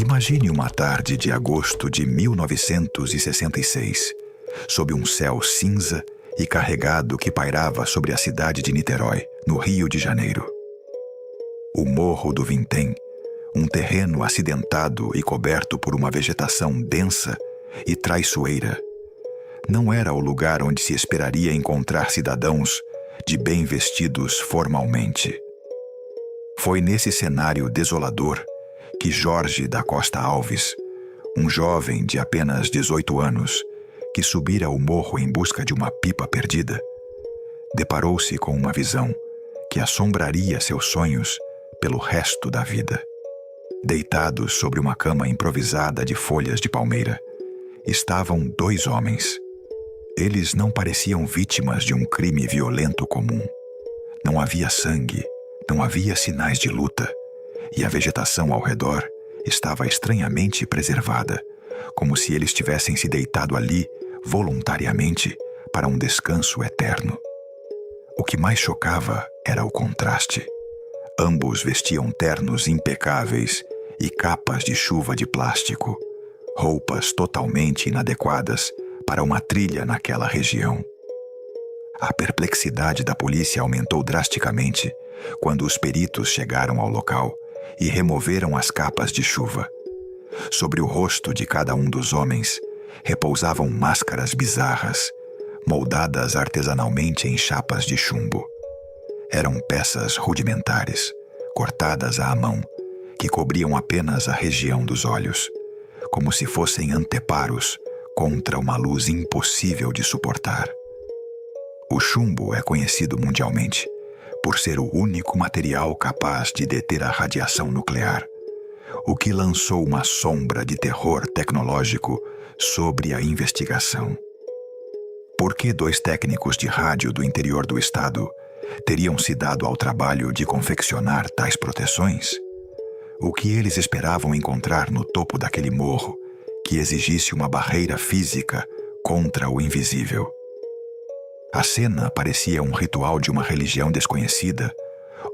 Imagine uma tarde de agosto de 1966, sob um céu cinza e carregado que pairava sobre a cidade de Niterói, no Rio de Janeiro. O Morro do Vintém, um terreno acidentado e coberto por uma vegetação densa e traiçoeira, não era o lugar onde se esperaria encontrar cidadãos de bem vestidos formalmente. Foi nesse cenário desolador que Jorge da Costa Alves, um jovem de apenas 18 anos, que subira o morro em busca de uma pipa perdida, deparou-se com uma visão que assombraria seus sonhos pelo resto da vida. Deitados sobre uma cama improvisada de folhas de palmeira, estavam 2 homens. Eles não pareciam vítimas de um crime violento comum. Não havia sangue, não havia sinais de luta, e a vegetação ao redor estava estranhamente preservada, como se eles tivessem se deitado ali voluntariamente para um descanso eterno. O que mais chocava era o contraste. Ambos vestiam ternos impecáveis e capas de chuva de plástico, roupas totalmente inadequadas para uma trilha naquela região. A perplexidade da polícia aumentou drasticamente quando os peritos chegaram ao local e removeram as capas de chuva. Sobre o rosto de cada um dos homens repousavam máscaras bizarras, moldadas artesanalmente em chapas de chumbo. Eram peças rudimentares, cortadas à mão, que cobriam apenas a região dos olhos, como se fossem anteparos contra uma luz impossível de suportar. O chumbo é conhecido mundialmente por ser o único material capaz de deter a radiação nuclear, o que lançou uma sombra de terror tecnológico sobre a investigação. Por que 2 técnicos de rádio do interior do estado teriam se dado ao trabalho de confeccionar tais proteções? O que eles esperavam encontrar no topo daquele morro que exigisse uma barreira física contra o invisível? A cena parecia um ritual de uma religião desconhecida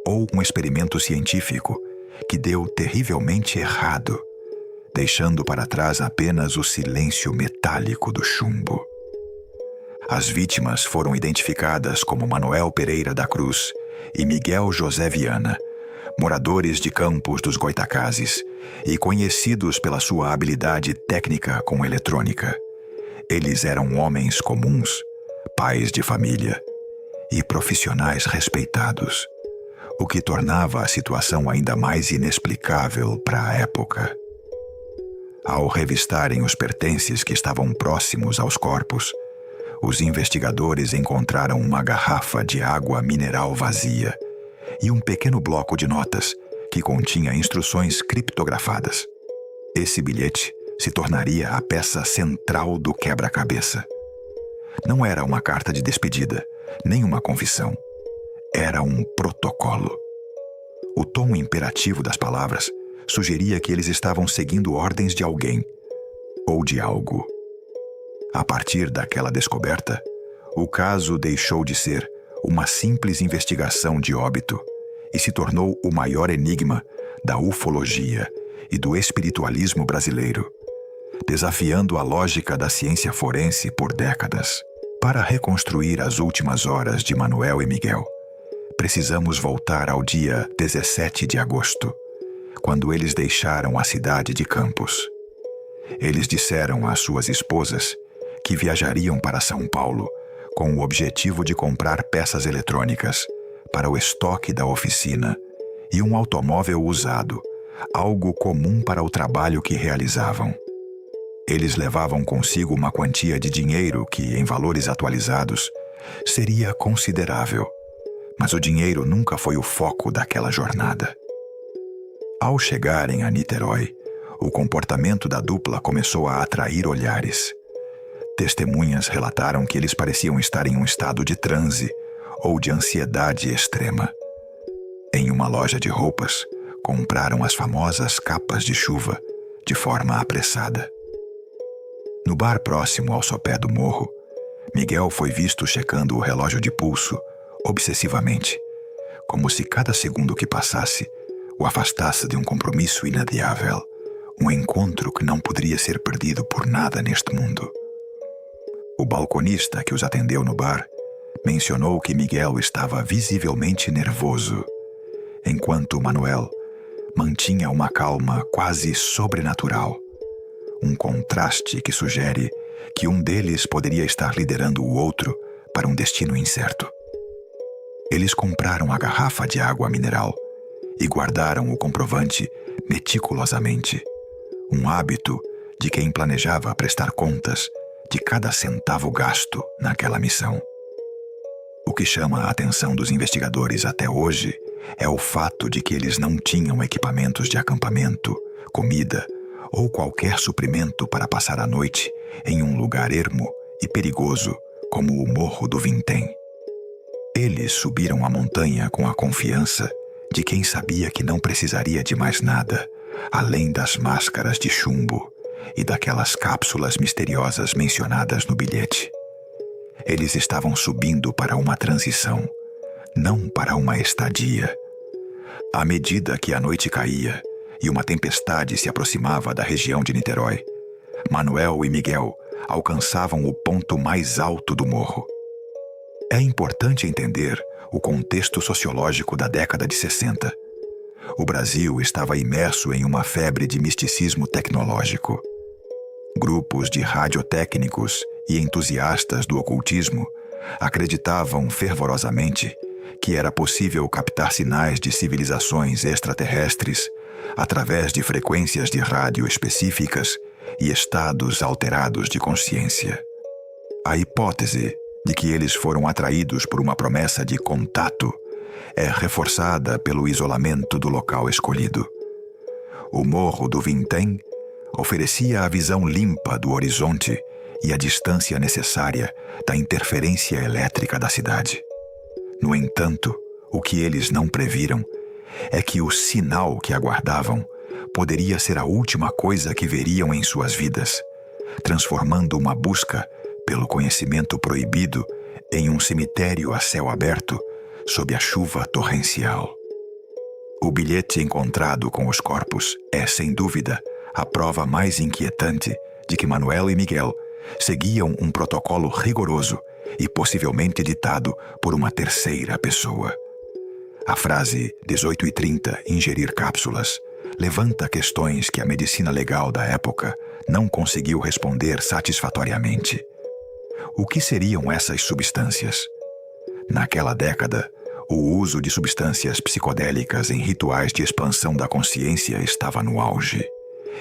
ou um experimento científico que deu terrivelmente errado, deixando para trás apenas o silêncio metálico do chumbo. As vítimas foram identificadas como Manuel Pereira da Cruz e Miguel José Viana, moradores de Campos dos Goitacazes e conhecidos pela sua habilidade técnica com eletrônica. Eles eram homens comuns, pais de família e profissionais respeitados, o que tornava a situação ainda mais inexplicável para a época. Ao revistarem os pertences que estavam próximos aos corpos, os investigadores encontraram uma garrafa de água mineral vazia e um pequeno bloco de notas que continha instruções criptografadas. Esse bilhete se tornaria a peça central do quebra-cabeça. Não era uma carta de despedida, nem uma confissão. Era um protocolo. O tom imperativo das palavras sugeria que eles estavam seguindo ordens de alguém ou de algo. A partir daquela descoberta, o caso deixou de ser uma simples investigação de óbito e se tornou o maior enigma da ufologia e do espiritualismo brasileiro, desafiando a lógica da ciência forense por décadas. Para reconstruir as últimas horas de Manuel e Miguel, precisamos voltar ao dia 17 de agosto, quando eles deixaram a cidade de Campos. Eles disseram às suas esposas que viajariam para São Paulo com o objetivo de comprar peças eletrônicas para o estoque da oficina e um automóvel usado, algo comum para o trabalho que realizavam. Eles levavam consigo uma quantia de dinheiro que, em valores atualizados, seria considerável, mas o dinheiro nunca foi o foco daquela jornada. Ao chegarem a Niterói, o comportamento da dupla começou a atrair olhares. Testemunhas relataram que eles pareciam estar em um estado de transe ou de ansiedade extrema. Em uma loja de roupas, compraram as famosas capas de chuva de forma apressada. No bar próximo ao sopé do morro, Miguel foi visto checando o relógio de pulso obsessivamente, como se cada segundo que passasse o afastasse de um compromisso inadiável, Um encontro que não poderia ser perdido por nada neste mundo. O balconista que os atendeu no bar mencionou que Miguel estava visivelmente nervoso, enquanto Manuel mantinha uma calma quase sobrenatural. Um contraste que sugere que um deles poderia estar liderando o outro para um destino incerto. Eles compraram a garrafa de água mineral e guardaram o comprovante meticulosamente, um hábito de quem planejava prestar contas de cada centavo gasto naquela missão. O que chama a atenção dos investigadores até hoje é o fato de que eles não tinham equipamentos de acampamento, comida ou qualquer suprimento para passar a noite em um lugar ermo e perigoso como o Morro do Vintém. Eles subiram a montanha com a confiança de quem sabia que não precisaria de mais nada, além das máscaras de chumbo e daquelas cápsulas misteriosas mencionadas no bilhete. Eles estavam subindo para uma transição, não para uma estadia. À medida que a noite caía e uma tempestade se aproximava da região de Niterói, Manuel e Miguel alcançavam o ponto mais alto do morro. É importante entender o contexto sociológico da década de 60. O Brasil estava imerso em uma febre de misticismo tecnológico. Grupos de radiotécnicos e entusiastas do ocultismo acreditavam fervorosamente que era possível captar sinais de civilizações extraterrestres através de frequências de rádio específicas e estados alterados de consciência. A hipótese de que eles foram atraídos por uma promessa de contato é reforçada pelo isolamento do local escolhido. O Morro do Vintém oferecia a visão limpa do horizonte e a distância necessária da interferência elétrica da cidade. No entanto, o que eles não previram é que o sinal que aguardavam poderia ser a última coisa que veriam em suas vidas, transformando uma busca pelo conhecimento proibido em um cemitério a céu aberto sob a chuva torrencial. O bilhete encontrado com os corpos é, sem dúvida, a prova mais inquietante de que Manuel e Miguel seguiam um protocolo rigoroso e possivelmente ditado por uma terceira pessoa. A frase 18h30 ingerir cápsulas levanta questões que a medicina legal da época não conseguiu responder satisfatoriamente. O que seriam essas substâncias? Naquela década, o uso de substâncias psicodélicas em rituais de expansão da consciência estava no auge,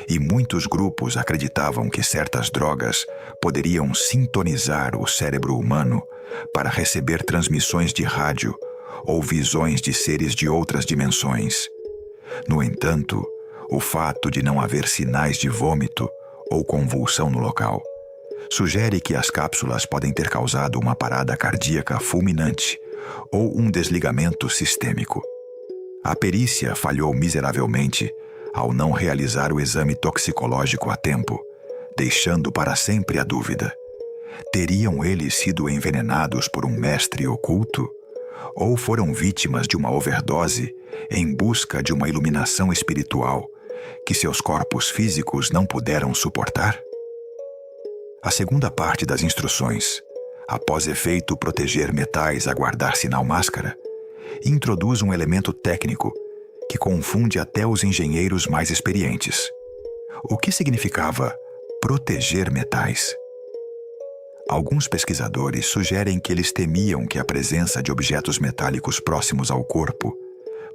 e muitos grupos acreditavam que certas drogas poderiam sintonizar o cérebro humano para receber transmissões de rádio ou visões de seres de outras dimensões. No entanto, o fato de não haver sinais de vômito ou convulsão no local sugere que as cápsulas podem ter causado uma parada cardíaca fulminante ou um desligamento sistêmico. A perícia falhou miseravelmente ao não realizar o exame toxicológico a tempo, deixando para sempre a dúvida: teriam eles sido envenenados por um mestre oculto? Ou foram vítimas de uma overdose em busca de uma iluminação espiritual que seus corpos físicos não puderam suportar? A segunda parte das instruções, após efeito proteger metais a guardar sinal máscara, introduz um elemento técnico que confunde até os engenheiros mais experientes. O que significava proteger metais? Alguns pesquisadores sugerem que eles temiam que a presença de objetos metálicos próximos ao corpo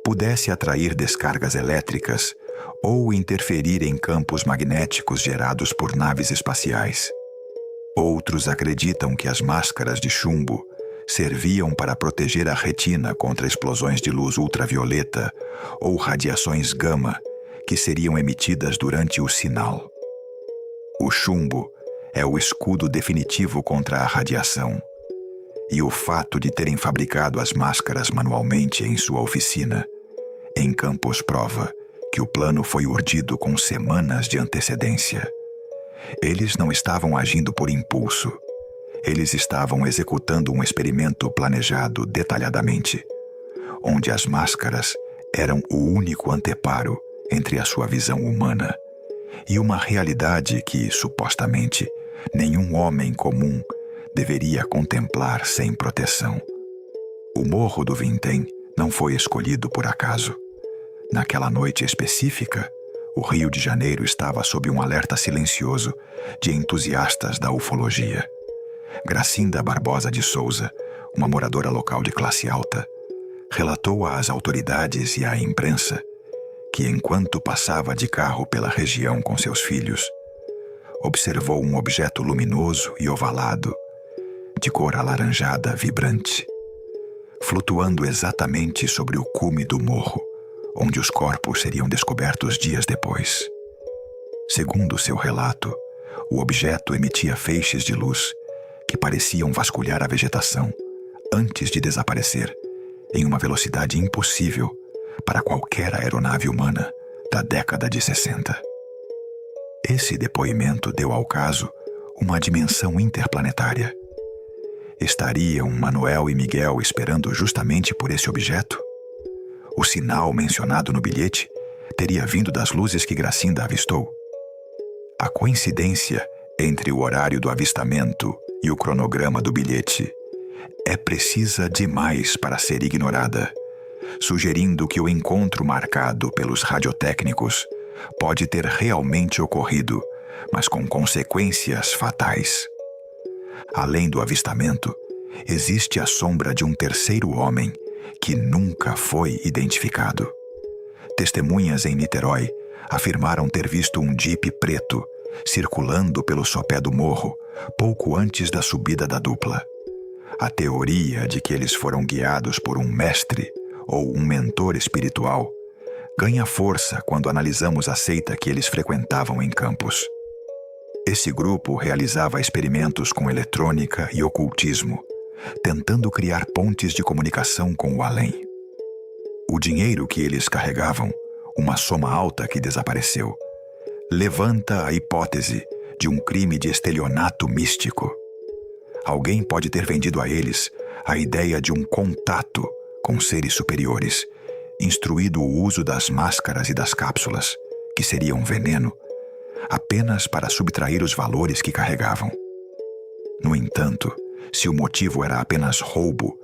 pudesse atrair descargas elétricas ou interferir em campos magnéticos gerados por naves espaciais. Outros acreditam que as máscaras de chumbo serviam para proteger a retina contra explosões de luz ultravioleta ou radiações gama que seriam emitidas durante o sinal. O chumbo é o escudo definitivo contra a radiação, e o fato de terem fabricado as máscaras manualmente em sua oficina em Campos prova que o plano foi urdido com semanas de antecedência. Eles não estavam agindo por impulso. Eles estavam executando um experimento planejado detalhadamente, onde as máscaras eram o único anteparo entre a sua visão humana e uma realidade que, supostamente, nenhum homem comum deveria contemplar sem proteção. O Morro do Vintém não foi escolhido por acaso. Naquela noite específica, o Rio de Janeiro estava sob um alerta silencioso de entusiastas da ufologia. Gracinda Barbosa de Souza, uma moradora local de classe alta, relatou às autoridades e à imprensa que, enquanto passava de carro pela região com seus filhos, observou um objeto luminoso e ovalado, de cor alaranjada vibrante, flutuando exatamente sobre o cume do morro, onde os corpos seriam descobertos dias depois. Segundo seu relato, o objeto emitia feixes de luz que pareciam vasculhar a vegetação antes de desaparecer em uma velocidade impossível para qualquer aeronave humana da década de 60. Esse depoimento deu ao caso uma dimensão interplanetária. Estariam Manuel e Miguel esperando justamente por esse objeto? O sinal mencionado no bilhete teria vindo das luzes que Gracinda avistou. A coincidência entre o horário do avistamento e o cronograma do bilhete é precisa demais para ser ignorada, sugerindo que o encontro marcado pelos radiotécnicos pode ter realmente ocorrido, mas com consequências fatais. Além do avistamento, existe a sombra de um terceiro homem que nunca foi identificado. Testemunhas em Niterói afirmaram ter visto um Jeep preto circulando pelo sopé do morro pouco antes da subida da dupla. A teoria de que eles foram guiados por um mestre ou um mentor espiritual ganha força quando analisamos a seita que eles frequentavam em Campos. Esse grupo realizava experimentos com eletrônica e ocultismo, tentando criar pontes de comunicação com o além. O dinheiro que eles carregavam, uma soma alta que desapareceu, levanta a hipótese de um crime de estelionato místico. Alguém pode ter vendido a eles a ideia de um contato com seres superiores, instruído o uso das máscaras e das cápsulas, que seriam veneno, apenas para subtrair os valores que carregavam. No entanto, se o motivo era apenas roubo,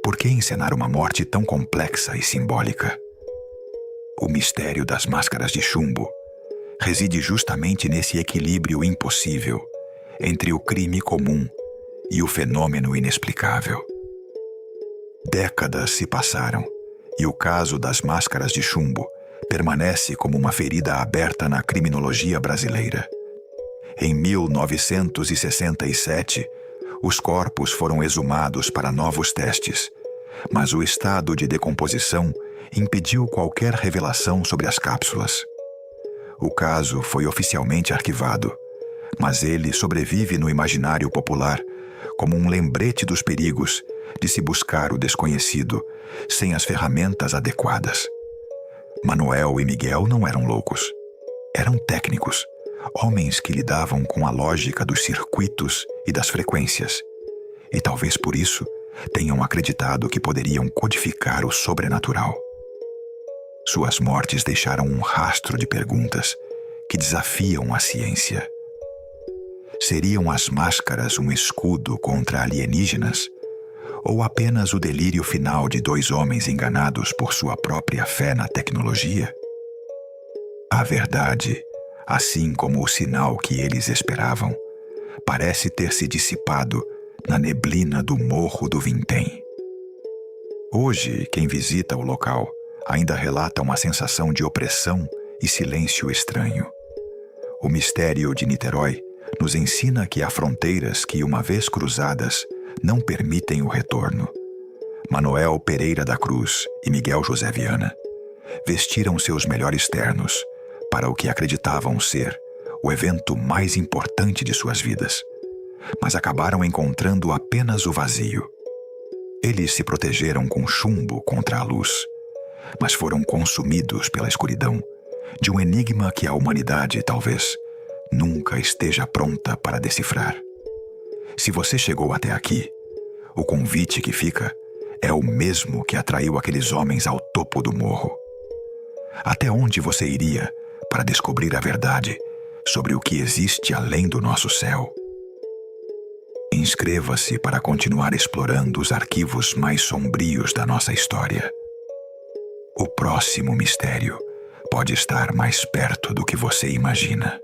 por que encenar uma morte tão complexa e simbólica? O mistério das máscaras de chumbo reside justamente nesse equilíbrio impossível entre o crime comum e o fenômeno inexplicável. Décadas se passaram e o caso das máscaras de chumbo permanece como uma ferida aberta na criminologia brasileira. Em 1967, os corpos foram exumados para novos testes, mas o estado de decomposição impediu qualquer revelação sobre as cápsulas. O caso foi oficialmente arquivado, mas ele sobrevive no imaginário popular como um lembrete dos perigos de se buscar o desconhecido sem as ferramentas adequadas. Manuel e Miguel não eram loucos. Eram técnicos, homens que lidavam com a lógica dos circuitos e das frequências, e talvez por isso tenham acreditado que poderiam codificar o sobrenatural. Suas mortes deixaram um rastro de perguntas que desafiam a ciência. Seriam as máscaras um escudo contra alienígenas? Ou apenas o delírio final de dois homens enganados por sua própria fé na tecnologia? A verdade, assim como o sinal que eles esperavam, parece ter se dissipado na neblina do Morro do Vintém. Hoje, quem visita o local ainda relata uma sensação de opressão e silêncio estranho. O mistério de Niterói nos ensina que há fronteiras que, uma vez cruzadas, não permitem o retorno. Manuel Pereira da Cruz e Miguel José Viana vestiram seus melhores ternos para o que acreditavam ser o evento mais importante de suas vidas, mas acabaram encontrando apenas o vazio. Eles se protegeram com chumbo contra a luz, mas foram consumidos pela escuridão de um enigma que a humanidade, talvez, nunca esteja pronta para decifrar. Se você chegou até aqui, o convite que fica é o mesmo que atraiu aqueles homens ao topo do morro. Até onde você iria para descobrir a verdade sobre o que existe além do nosso céu. Inscreva-se para continuar explorando os arquivos mais sombrios da nossa história. O próximo mistério pode estar mais perto do que você imagina.